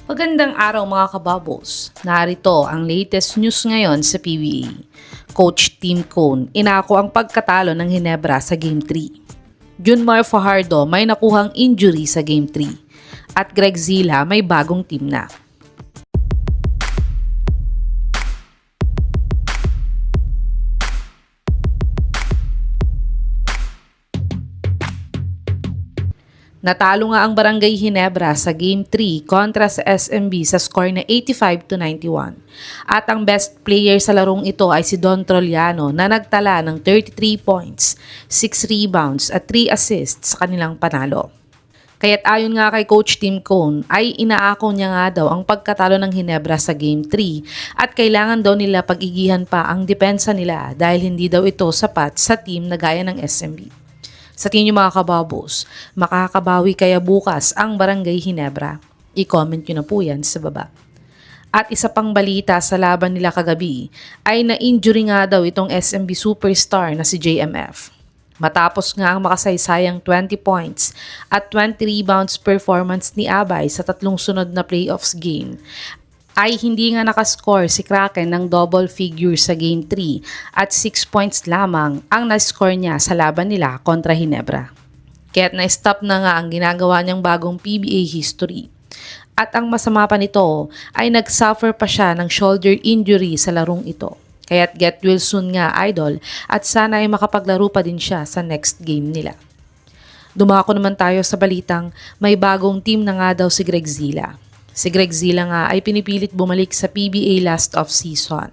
Magandang araw mga kabubbles. Narito ang latest news ngayon sa PBA. Coach Tim Cone inako ang pagkatalo ng Ginebra sa Game 3. Junmar Fajardo may nakuhang injury sa Game 3. At Greg Zila may bagong team na. Natalo nga ang Barangay Ginebra sa Game 3 kontra sa SMB sa score na 85-91. At ang best player sa larong ito ay si Don Troliano na nagtala ng 33 points, 6 rebounds at 3 assists sa kanilang panalo. Kaya't ayon nga kay Coach Tim Cone ay inaako niya nga daw ang pagkatalo ng Ginebra sa Game 3 at kailangan daw nila pag-igihan pa ang depensa nila dahil hindi daw ito sapat sa team na gaya ng SMB. Sa tingin nyo mga kababos, makakabawi kaya bukas ang Barangay Ginebra? I-comment nyo na po yan sa baba. At isa pang balita sa laban nila kagabi ay na-injury nga daw itong SMB superstar na si JMF. Matapos nga ang makasaysayang 20 points at 20 rebounds performance ni Abay sa tatlong sunod na playoffs game, ay hindi nga nakascore si Kraken ng double figure sa Game 3 at 6 points lamang ang na-score niya sa laban nila kontra Ginebra. Kaya't na-stop na nga ang ginagawa niyang bagong PBA history. At ang masama pa nito ay nagsuffer pa siya ng shoulder injury sa larong ito. Kaya't get well soon nga idol at sana ay makapaglaro pa din siya sa next game nila. Dumako naman tayo sa balitang may bagong team na nga daw si Greg Zila. Si Greg Zila nga ay pinipilit bumalik sa PBA last off-season.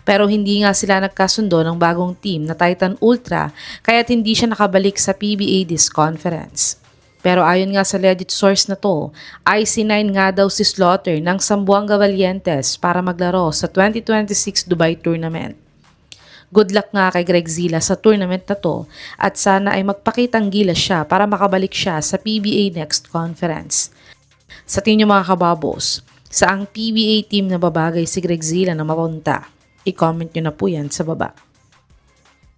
Pero hindi nga sila nagkasundo ng bagong team na Titan Ultra kaya't hindi siya nakabalik sa PBA this conference. Pero ayon nga sa legit source na to, ay sinign nga daw si Slaughter ng Zamboanga Valientes para maglaro sa 2026 Dubai Tournament. Good luck nga kay Greg Zila sa tournament na to at sana ay magpakitang gilas siya para makabalik siya sa PBA next conference. Sa tingin nyo mga kababos, saang PBA team na babagay si Greg Zila na mapunta? I-comment nyo na po yan sa baba.